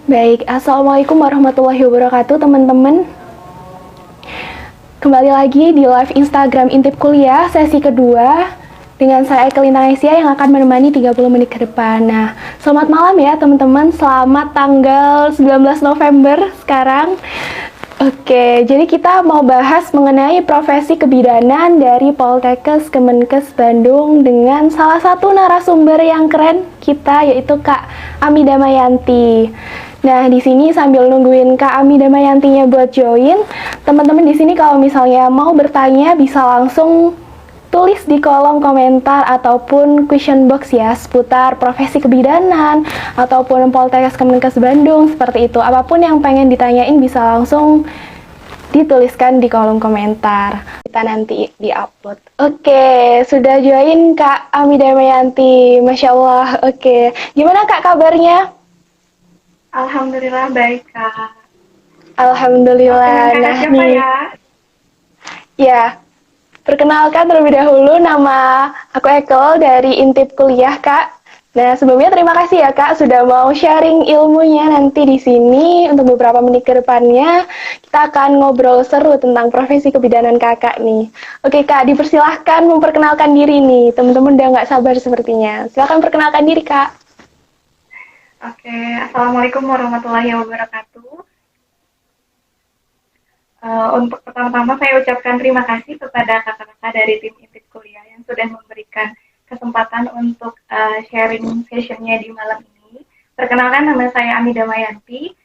Baik, Assalamualaikum warahmatullahi wabarakatuh teman-teman. Kembali lagi di live Instagram Intip Kuliah sesi kedua dengan saya Ekelina Aisyah yang akan menemani 30 menit ke depan. Nah, selamat malam ya teman-teman, selamat tanggal 19 November sekarang. Oke, jadi kita mau bahas mengenai profesi kebidanan dari Poltekkes Kemenkes Bandung dengan salah satu narasumber yang keren kita, yaitu Kak Ami Damayanti. Nah, di sini sambil nungguin Kak Ami Damayantinya buat join, teman-teman di sini kalau misalnya mau bertanya bisa langsung tulis di kolom komentar ataupun question box ya seputar profesi kebidanan ataupun Poltekkes Kemenkes Bandung, seperti itu. Apapun yang pengen ditanyain bisa langsung dituliskan di kolom komentar. Kita nanti di-upload. Oke, sudah join Kak Ami Damayanti. Masya Allah. Oke, gimana Kak kabarnya? Alhamdulillah baik, Kak. Alhamdulillah. Oke, Nah siapa nih, ya? ya, perkenalkan terlebih dahulu, nama aku Ekel dari Intip Kuliah, Kak. Nah, sebelumnya terima kasih ya, Kak, sudah mau sharing ilmunya nanti di sini. Untuk beberapa menit ke depannya, kita akan ngobrol seru tentang profesi kebidanan Kakak nih. Oke, Kak, dipersilahkan memperkenalkan diri nih. Teman-teman udah nggak sabar sepertinya. Silahkan perkenalkan diri, Kak. Oke, Assalamualaikum warahmatullahi wabarakatuh. Untuk pertama-tama saya ucapkan terima kasih kepada kakak-kakak dari tim Intip Kuliah yang sudah memberikan kesempatan untuk sharing sessionnya di malam ini. Perkenalkan, nama saya Ami Damayanti.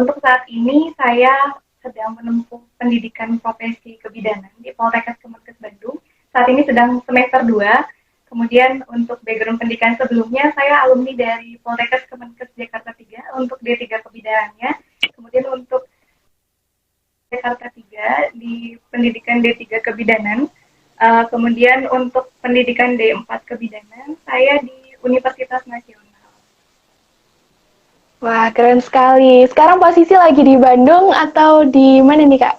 Untuk saat ini saya sedang menempuh pendidikan profesi kebidanan di Poltekkes Kemenkes Bandung. Saat ini sedang semester 2. Kemudian untuk background pendidikan sebelumnya, saya alumni dari Poltekkes Kemenkes Jakarta 3 untuk D3 kebidanannya. Kemudian untuk Jakarta 3 di pendidikan D3 kebidanan. Kemudian untuk pendidikan D4 kebidanan, saya di Universitas Nasional. Wah, keren sekali. Sekarang posisi lagi di Bandung atau di mana nih, Kak?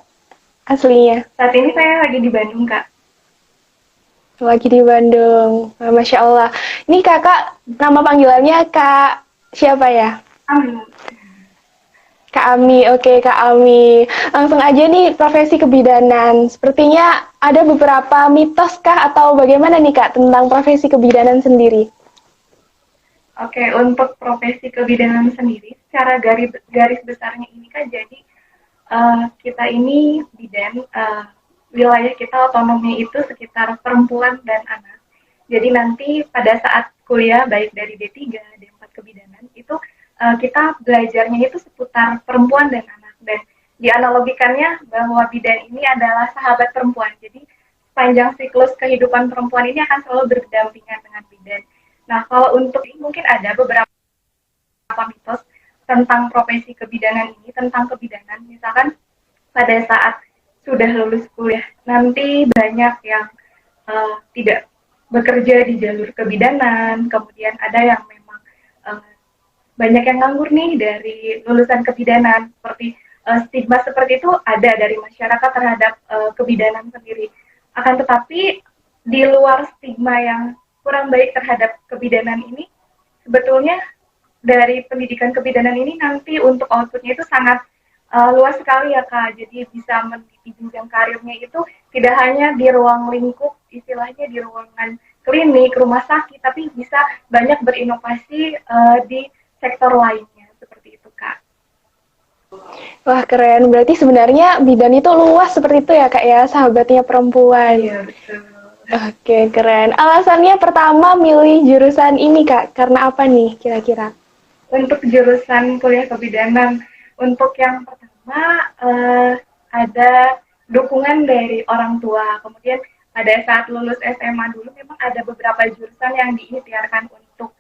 Aslinya? Saat ini saya lagi di Bandung, Kak. Lagi di Bandung. Wah, Masya Allah. Ini kakak, nama panggilannya Kak siapa ya? Amin. Kak Ami. Oke, Kak Ami. Langsung aja nih, profesi kebidanan. Sepertinya ada beberapa mitos kah atau bagaimana nih, Kak, tentang profesi kebidanan sendiri? Oke, untuk profesi kebidanan sendiri, secara garis besarnya ini kan jadi kita ini bidan, wilayah kita otonomnya itu sekitar perempuan dan anak. Jadi nanti pada saat kuliah baik dari D3, D4 kebidanan itu kita belajarnya itu seputar perempuan dan anak, dan dianalogikannya bahwa bidan ini adalah sahabat perempuan. Jadi sepanjang siklus kehidupan perempuan ini akan selalu berdampingan dengan bidan. Nah, kalau untuk ini mungkin ada beberapa mitos tentang profesi kebidanan ini, tentang kebidanan. Misalkan pada saat sudah lulus kuliah, nanti banyak yang tidak bekerja di jalur kebidanan, kemudian ada yang memang banyak yang nganggur nih dari lulusan kebidanan. Seperti stigma seperti itu ada dari masyarakat terhadap kebidanan sendiri. Akan tetapi di luar stigma yang kurang baik terhadap kebidanan ini, sebetulnya dari pendidikan kebidanan ini nanti untuk outputnya itu sangat luas sekali ya, Kak. Jadi bisa meniti jenjang karirnya itu tidak hanya di ruang lingkup, istilahnya di ruangan klinik, rumah sakit, tapi bisa banyak berinovasi di sektor lainnya, seperti itu, Kak. Wah, keren. Berarti sebenarnya bidan itu luas seperti itu ya, Kak ya, sahabatnya perempuan. Iya, betul. Oke, keren. Alasannya pertama milih jurusan ini, Kak. Karena apa nih kira-kira? Untuk jurusan kuliah kebidanan, untuk yang pertama ada dukungan dari orang tua. Kemudian pada saat lulus SMA dulu memang ada beberapa jurusan yang diikhtiarkan untuk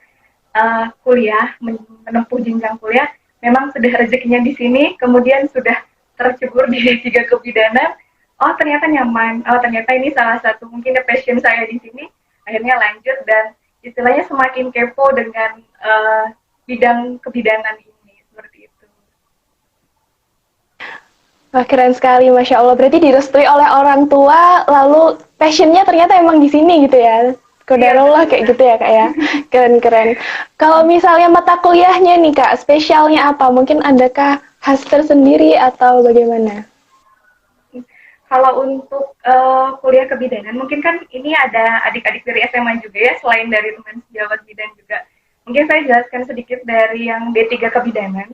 kuliah, menempuh jenjang kuliah. Memang sudah rezekinya di sini, kemudian sudah tercebur di tiga kebidanan. Oh, ternyata nyaman. Oh, ternyata ini salah satu mungkin passion saya di sini. Akhirnya lanjut dan istilahnya semakin kepo dengan bidang kebidanan ini, seperti itu. Wah, keren sekali, Masya Allah. Berarti direstui oleh orang tua, lalu passionnya ternyata emang di sini gitu ya, Kodarullah betul, kayak Kak. gitu ya Kak ya. Keren-keren. Kalau misalnya mata kuliahnya nih Kak, spesialnya apa? Mungkin adakah khas tersendiri atau bagaimana? Kalau untuk kuliah kebidanan, mungkin kan ini ada adik-adik dari SMA juga ya, selain dari teman sejawat bidan juga. Mungkin saya jelaskan sedikit dari yang D3 kebidanan.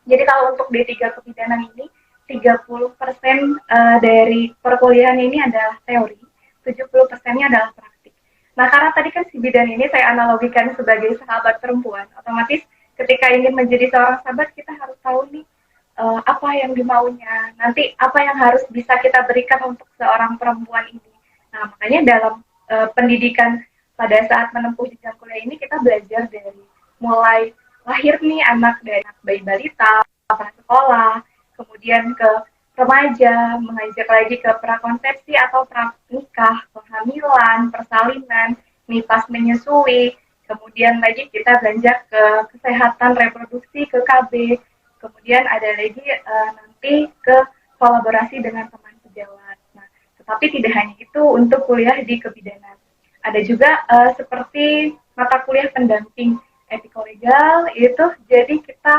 Jadi kalau untuk D3 kebidanan ini, 30% dari perkuliahan ini adalah teori, 70%-nya adalah praktik. Nah, karena tadi kan si bidan ini saya analogikan sebagai sahabat perempuan, otomatis ketika ingin menjadi seorang sahabat, kita harus tahu nih apa yang dimaunya, nanti apa yang harus bisa kita berikan untuk seorang perempuan ini. Nah, makanya dalam pendidikan pada saat menempuh jenjang kuliah ini kita belajar dari mulai lahir nih anak dari bayi balita, prasekolah, kemudian ke remaja, mengajak lagi ke prakonsepsi atau pranikah, penghamilan, persalinan, nih pas menyusui, kemudian lagi kita belajar ke kesehatan reproduksi, ke KB, kemudian ada lagi nanti ke kolaborasi dengan teman sejawat. Nah, tetapi tidak hanya itu untuk kuliah di kebidanan. Ada juga seperti mata kuliah pendamping etikolegal itu, jadi kita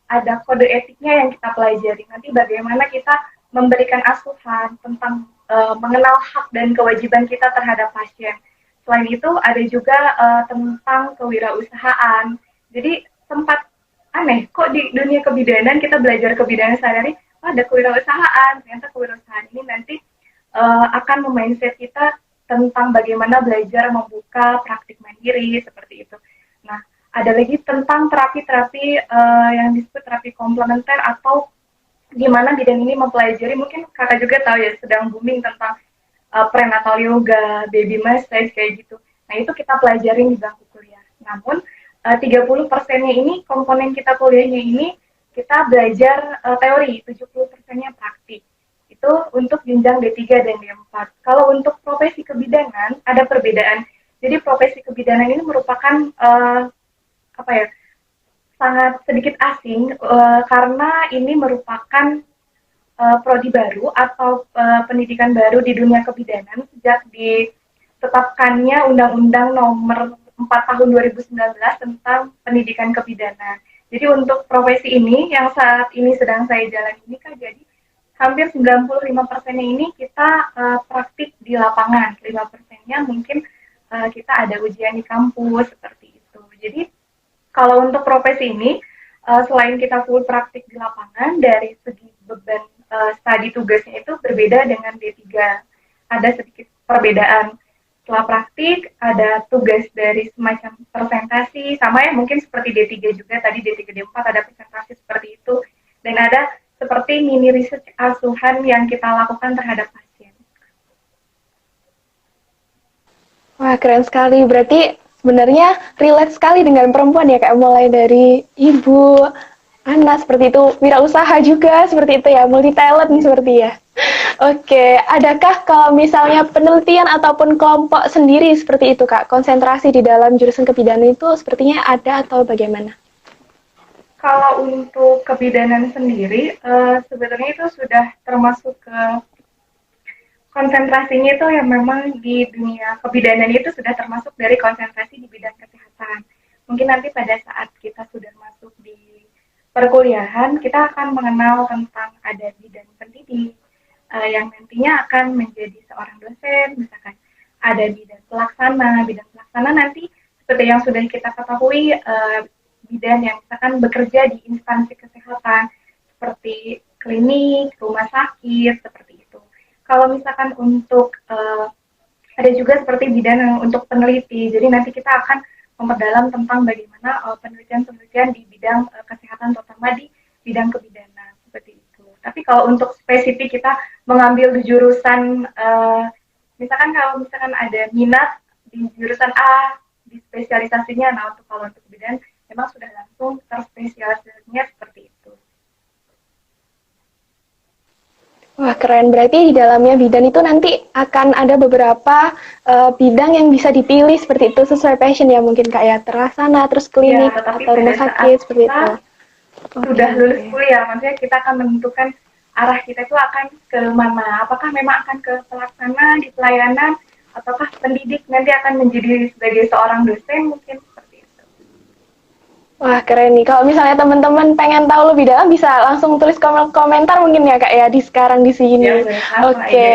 ada kode etiknya yang kita pelajari. Nanti bagaimana kita memberikan asuhan tentang mengenal hak dan kewajiban kita terhadap pasien. Selain itu ada juga tentang kewirausahaan. Jadi sempat aneh, kok di dunia kebidanan kita belajar kebidanan sehari-hari, oh, ada kewirausahaan. Ternyata kewirausahaan ini nanti akan memindset kita tentang bagaimana belajar membuka praktik mandiri seperti itu. Nah, ada lagi tentang terapi-terapi yang disebut terapi komplementer atau gimana bidan ini mempelajari, mungkin kakak juga tahu ya, sedang booming tentang prenatal yoga, baby massage kayak gitu. Nah, itu kita pelajarin di bangku kuliah. Namun 30%-nya ini komponen kita kuliahnya ini kita belajar teori, 70%-nya praktik. Itu untuk jenjang D3 dan D4. Kalau untuk profesi kebidanan ada perbedaan. Jadi profesi kebidanan ini merupakan apa ya, sangat sedikit asing karena ini merupakan prodi baru atau pendidikan baru di dunia kebidanan sejak ditetapkannya Undang-Undang Nomor 4 Tahun 2019 tentang Pendidikan Kebidanan. Jadi untuk profesi ini yang saat ini sedang saya jalani ini kan, jadi hampir 95%-nya ini kita praktik di lapangan, 5%-nya mungkin kita ada ujian di kampus seperti itu. Jadi kalau untuk profesi ini, selain kita full praktik di lapangan, dari segi beban studi tugasnya itu berbeda dengan D3. Ada sedikit perbedaan. Setelah praktik, ada tugas dari semacam presentasi, sama ya mungkin seperti D3 juga, tadi D3, D4 ada presentasi seperti itu. Dan ada seperti mini research asuhan yang kita lakukan terhadap pasien. Wah, keren sekali. Berarti sebenarnya relate sekali dengan perempuan ya, kayak mulai dari ibu, anak seperti itu, wirausaha juga seperti itu ya, multi talent seperti ya. Oke, adakah kalau misalnya penelitian ataupun kelompok sendiri seperti itu Kak, konsentrasi di dalam jurusan kebidanan itu sepertinya ada atau bagaimana? Kalau untuk kebidanan sendiri, sebenarnya itu sudah termasuk ke konsentrasinya itu yang memang di dunia kebidanan itu sudah termasuk dari konsentrasi di bidang kesehatan. Mungkin nanti pada saat kita sudah masuk di perkuliahan, kita akan mengenal tentang ada bidang pendidik yang nantinya akan menjadi seorang dosen, misalkan ada bidang pelaksana nanti seperti yang sudah kita ketahui bidan yang misalkan bekerja di instansi kesehatan seperti klinik, rumah sakit, seperti itu. Kalau misalkan untuk ada juga seperti bidang untuk peneliti, jadi nanti kita akan memperdalam tentang bagaimana penelitian-penelitian di bidang kesehatan, terutama di bidang kebidanan, seperti itu. Tapi kalau untuk spesifik kita mengambil di jurusan, misalkan kalau misalkan ada minat di jurusan A, di spesialisasinya, nah untuk kalau untuk kebidanan, memang sudah langsung terspesialisasinya seperti itu. Wah, keren. Berarti di dalamnya bidan itu nanti akan ada beberapa bidang yang bisa dipilih seperti itu sesuai passion ya mungkin Kak ya. Terlaksana, terus klinik Ya, tetapi atau rumah pada saat sakit seperti kita itu. sudah Oke, lulus oke. kuliah, maksudnya kita akan menentukan arah kita itu akan ke mana. Apakah memang akan ke pelaksana di pelayanan ataukah pendidik nanti akan menjadi sebagai seorang dosen mungkin seperti itu. Wah, keren nih. Kalau misalnya teman-teman pengen tahu lebih dalam, bisa langsung tulis komentar mungkin ya, Kak, ya, di sekarang di sini. Ya, boleh, Oke.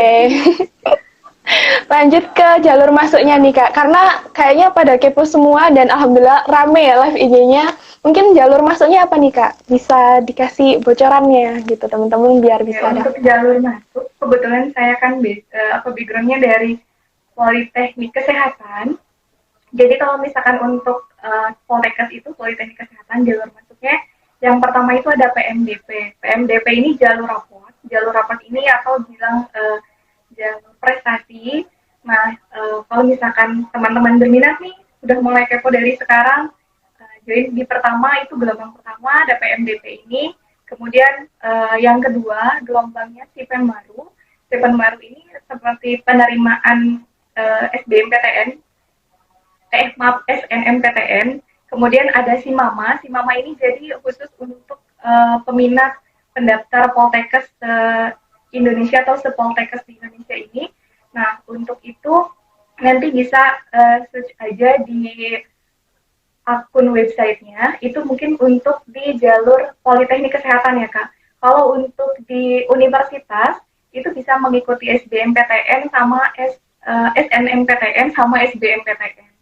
Lanjut ke jalur masuknya nih, Kak. Karena kayaknya pada kepo semua dan alhamdulillah rame ya live IG-nya. Mungkin jalur masuknya apa nih, Kak? Bisa dikasih bocorannya gitu, teman-teman, biar bisa Ya, untuk jalur masuk, kebetulan saya kan background-nya dari Politeknik Kesehatan. Jadi kalau misalkan untuk Poltekkes itu Politeknik Kesehatan, jalur masuknya yang pertama itu ada PMDP. PMDP ini jalur rapot. Jalur rapot ini atau bilang jalur prestasi. Nah, kalau misalkan teman-teman berminat nih, sudah mulai kepo dari sekarang, join di pertama itu gelombang pertama ada PMDP ini. Kemudian yang kedua gelombangnya STIPEN Baru. STIPEN Baru ini seperti penerimaan SBMPTN maaf SNMPTN. Kemudian ada Simama. Simama ini jadi khusus untuk peminat pendaftar Poltekkes Indonesia atau sepoltekkes di Indonesia ini. Nah, untuk itu nanti bisa search aja di akun websitenya. Itu mungkin untuk di jalur Politeknik Kesehatan ya, Kak. Kalau untuk di universitas itu bisa mengikuti SBMPTN sama SNMPTN sama SBMPTN.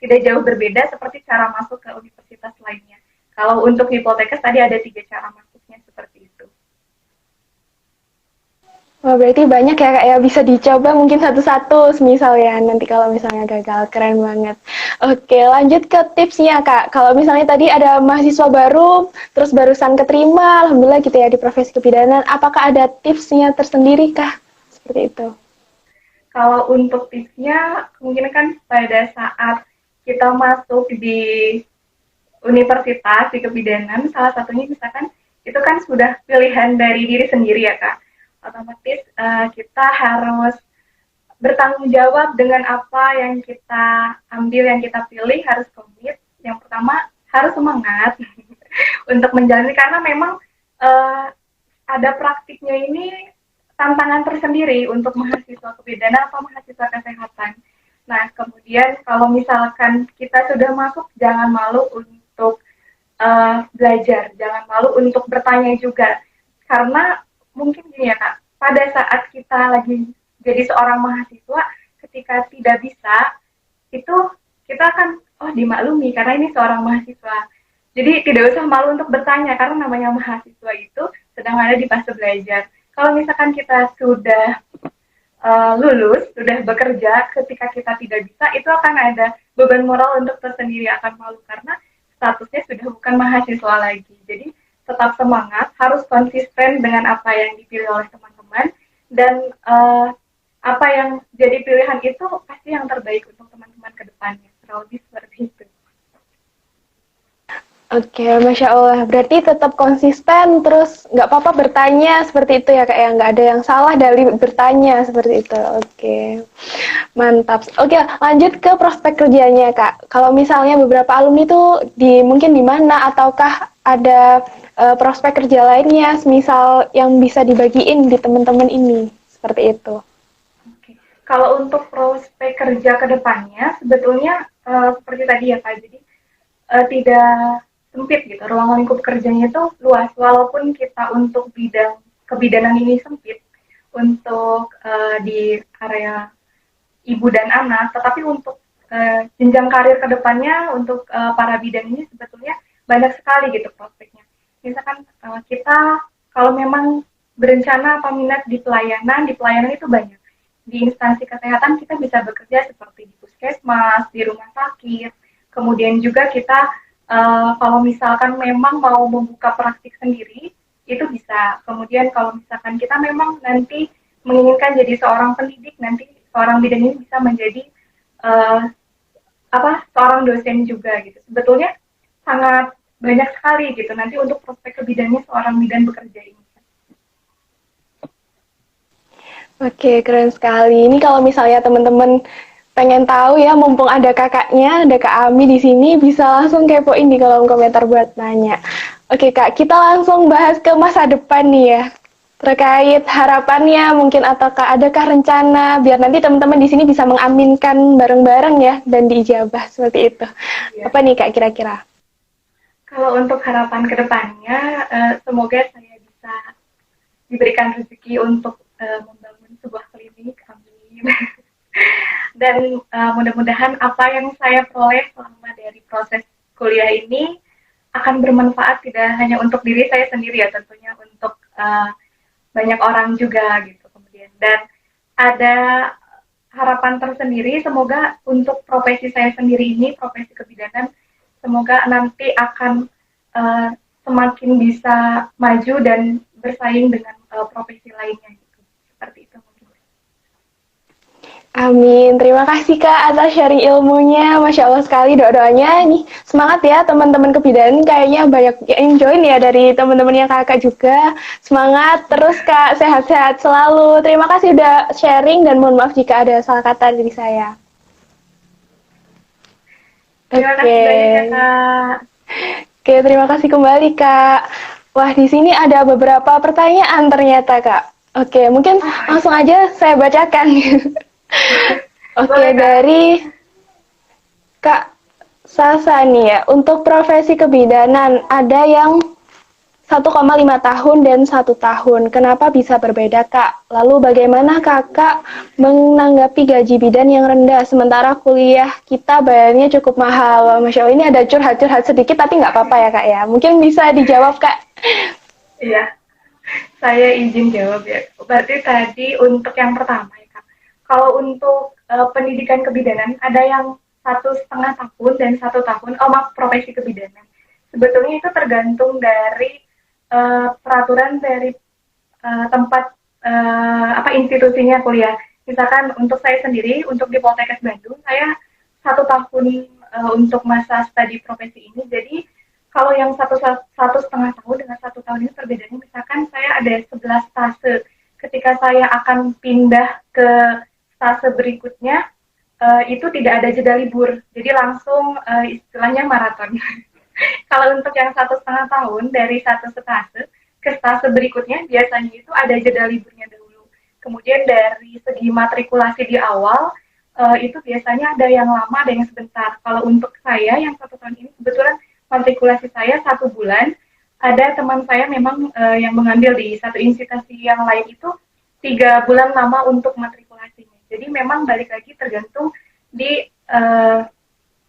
Tidak jauh berbeda seperti cara masuk ke universitas lainnya. Kalau untuk di Poltekkes tadi ada 3 cara masuknya seperti itu. Wah, berarti banyak ya, Kak, ya, bisa dicoba mungkin satu-satu semisal ya, nanti kalau misalnya gagal. Keren banget. Oke, lanjut ke tipsnya, Kak. Kalau misalnya tadi ada mahasiswa baru, terus barusan keterima, alhamdulillah gitu ya, di profesi kebidanan, apakah ada tipsnya tersendiri, Kak? Seperti itu. Kalau untuk tipsnya, kemungkinan kan pada saat kita masuk di universitas di kebidanan, salah satunya misalkan itu kan sudah pilihan dari diri sendiri ya, Kak. Otomatis kita harus bertanggung jawab dengan apa yang kita ambil, yang kita pilih, harus komit. Yang pertama harus semangat untuk menjalani, karena memang ada praktiknya ini tantangan tersendiri untuk mahasiswa kebidanan atau mahasiswa kesehatan. Nah, kemudian kalau misalkan kita sudah masuk, jangan malu untuk belajar, jangan malu untuk bertanya juga. Karena mungkin gini ya, Kak, pada saat kita lagi jadi seorang mahasiswa, ketika tidak bisa, itu kita akan, dimaklumi karena ini seorang mahasiswa. Jadi tidak usah malu untuk bertanya, karena namanya mahasiswa itu sedang ada di fase belajar. Kalau misalkan kita sudah lulus, sudah bekerja, ketika kita tidak bisa, itu akan ada beban moral untuk tersendiri, akan malu karena statusnya sudah bukan mahasiswa lagi. Jadi tetap semangat, harus konsisten dengan apa yang dipilih oleh teman-teman, dan apa yang jadi pilihan itu pasti yang terbaik untuk teman-teman ke depannya. Kurang lebih seperti itu. Oke, Masya Allah. Berarti tetap konsisten, terus nggak apa-apa bertanya seperti itu ya, Kak, ya. Nggak ada yang salah dari bertanya seperti itu. Oke, mantap. Oke, lanjut ke prospek kerjanya, Kak. Kalau misalnya beberapa alumni itu mungkin di mana, ataukah ada prospek kerja lainnya, misal yang bisa dibagiin di teman-teman ini, seperti itu. Oke. Kalau untuk prospek kerja ke depannya, sebetulnya seperti tadi ya, Kak. Jadi tidak sempit gitu, ruang lingkup kerjanya itu luas, walaupun kita untuk bidang kebidanan ini sempit untuk di area ibu dan anak, tetapi untuk jenjang karir kedepannya untuk para bidan ini sebetulnya banyak sekali gitu prospeknya. Misalkan kita kalau memang berencana atau minat di pelayanan itu banyak. Di instansi kesehatan kita bisa bekerja seperti di puskesmas, di rumah sakit, kemudian juga kita kalau misalkan memang mau membuka praktik sendiri, itu bisa. Kemudian kalau misalkan kita memang nanti menginginkan jadi seorang pendidik, nanti seorang bidan ini bisa menjadi seorang dosen juga gitu. Sebetulnya sangat banyak sekali gitu nanti untuk prospek kebidannya seorang bidan bekerja ini. Oke, keren sekali. Ini kalau misalnya teman-teman pengen tahu ya, mumpung ada kakaknya, ada Kak Ami di sini, bisa langsung kepoin di kolom komentar buat nanya. Oke, Kak, kita langsung bahas ke masa depan nih ya, terkait harapannya mungkin ataukah adakah rencana biar nanti teman-teman di sini bisa mengaminkan bareng-bareng ya dan diijabah seperti itu. Iya. Apa nih Kak kira-kira? Kalau untuk harapan kedepannya, semoga saya bisa diberikan rezeki untuk membangun sebuah klinik, amin. Dan mudah-mudahan apa yang saya peroleh selama dari proses kuliah ini akan bermanfaat tidak hanya untuk diri saya sendiri ya, tentunya untuk banyak orang juga gitu. Kemudian dan ada harapan tersendiri, semoga untuk profesi saya sendiri ini, profesi kebidanan, semoga nanti akan semakin bisa maju dan bersaing dengan profesi lainnya gitu. Seperti itu mungkin. Amin. Terima kasih Kak atas sharing ilmunya. Masya Allah sekali doa-doanya. Nih, semangat ya teman-teman kebidanan. Kayaknya banyak yang join ya dari teman-temannya Kakak juga. Semangat terus Kak. Sehat-sehat selalu. Terima kasih udah sharing dan mohon maaf jika ada salah kata dari saya. Terima kasih banyak ya Kak. Oke, terima kasih kembali Kak. Wah, di sini ada beberapa pertanyaan ternyata Kak. Oke, mungkin langsung aja saya bacakan. Oke, Boleh, Kak. dari Kak Sasa nih ya, untuk profesi kebidanan ada yang 1,5 tahun dan 1 tahun. Kenapa bisa berbeda Kak? Lalu bagaimana Kakak menanggapi gaji bidan yang rendah sementara kuliah kita bayarnya cukup mahal? Masya Allah, ini ada curhat-curhat sedikit tapi nggak apa-apa ya Kak ya. Mungkin bisa dijawab Kak. Iya, saya izin jawab ya. Berarti tadi untuk yang pertama ya Kak. Kalau untuk pendidikan kebidanan ada yang 1,5 tahun dan 1 tahun. Oh maaf, profesi kebidanan. Sebetulnya itu tergantung dari peraturan dari tempat apa institusinya kuliah. Misalkan untuk saya sendiri, untuk di Poltekkes Bandung, saya 1 tahun untuk masa studi profesi ini. Jadi kalau yang 1,5 tahun dengan 1 tahun ini perbedaannya, misalkan saya ada 11 stase. Ketika saya akan pindah ke stase berikutnya, itu tidak ada jeda libur. Jadi langsung istilahnya maraton. Kalau untuk yang 1,5 tahun dari satu stase ke stase berikutnya biasanya itu ada jeda liburnya dahulu. Kemudian dari segi matrikulasi di awal itu biasanya ada yang lama, ada yang sebentar. Kalau untuk saya yang 1 tahun ini kebetulan matrikulasi saya 1 bulan. Ada teman saya memang yang mengambil di satu institusi yang lain itu 3 bulan lama untuk matrikulasinya. Jadi memang balik lagi tergantung di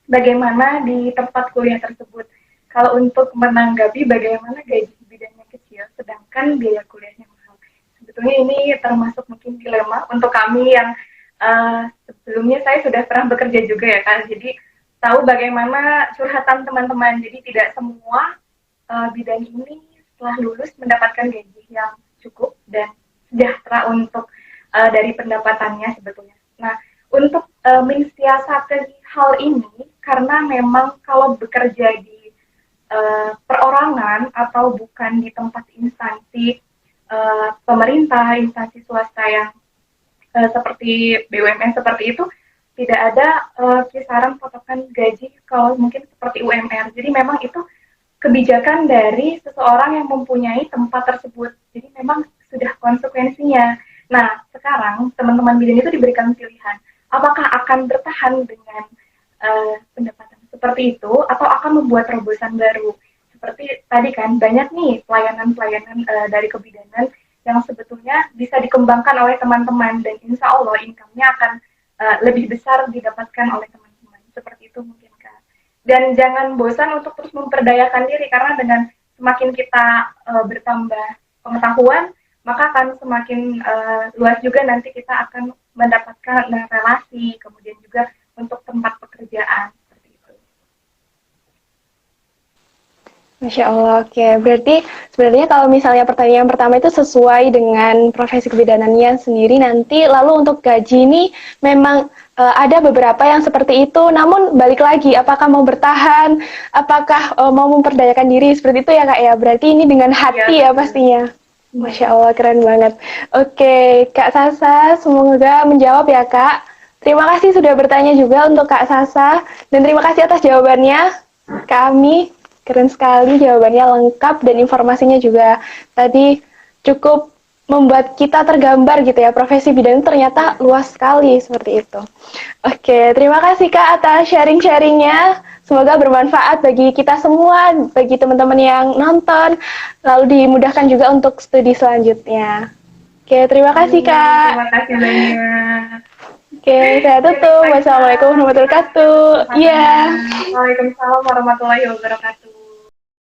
bagaimana di tempat kuliah tersebut. Kalau untuk menanggapi bagaimana gaji bidannya kecil, sedangkan biaya kuliahnya mahal. Sebetulnya ini termasuk mungkin dilema untuk kami yang sebelumnya saya sudah pernah bekerja juga ya kan. Jadi tahu bagaimana curhatan teman-teman. Jadi tidak semua bidan ini setelah lulus mendapatkan gaji yang cukup dan sejahtera untuk dari pendapatannya sebetulnya. Nah, untuk mensiasati hal ini karena memang kalau bekerja di perorangan atau bukan di tempat instansi pemerintah, instansi swasta yang seperti BUMN seperti itu, tidak ada kisaran patokan gaji kalau mungkin seperti UMR. Jadi memang itu kebijakan dari seseorang yang mempunyai tempat tersebut. Jadi memang sudah konsekuensinya. Nah, sekarang teman-teman bidan itu diberikan pilihan. Apakah akan bertahan dengan pendapatan seperti itu atau akan membuat terobosan baru? Seperti tadi kan banyak nih pelayanan-pelayanan dari kebidanan yang sebetulnya bisa dikembangkan oleh teman-teman dan insya Allah income-nya akan lebih besar didapatkan oleh teman-teman. Seperti itu mungkin Kak. Dan jangan bosan untuk terus memperdayakan diri karena dengan semakin kita bertambah pengetahuan maka akan semakin luas juga nanti kita akan mendapatkan relasi, kemudian juga untuk tempat pekerjaan. Seperti itu. Masya Allah, oke. Berarti sebenarnya kalau misalnya pertanyaan pertama itu sesuai dengan profesi kebidanannya sendiri nanti, lalu untuk gaji ini memang ada beberapa yang seperti itu, namun balik lagi, apakah mau bertahan, apakah mau memperdayakan diri, seperti itu ya Kak ya. Berarti ini dengan hati ya pastinya. Masya Allah, keren banget. Oke, Kak Sasa, semoga menjawab ya Kak. Terima kasih sudah bertanya juga untuk Kak Sasa, dan terima kasih atas jawabannya. Kami, keren sekali jawabannya lengkap dan informasinya juga tadi cukup membuat kita tergambar gitu ya, profesi bidan itu ternyata luas sekali seperti itu. Oke, terima kasih Kak atas sharing-sharingnya. Semoga bermanfaat bagi kita semua, bagi teman-teman yang nonton, lalu dimudahkan juga untuk studi selanjutnya. Oke, terima kasih Kak. Terima kasih banyak. Oke, saya tutup. Wassalamualaikum warahmatullahi wabarakatuh. Iya. Waalaikumsalam warahmatullahi wabarakatuh.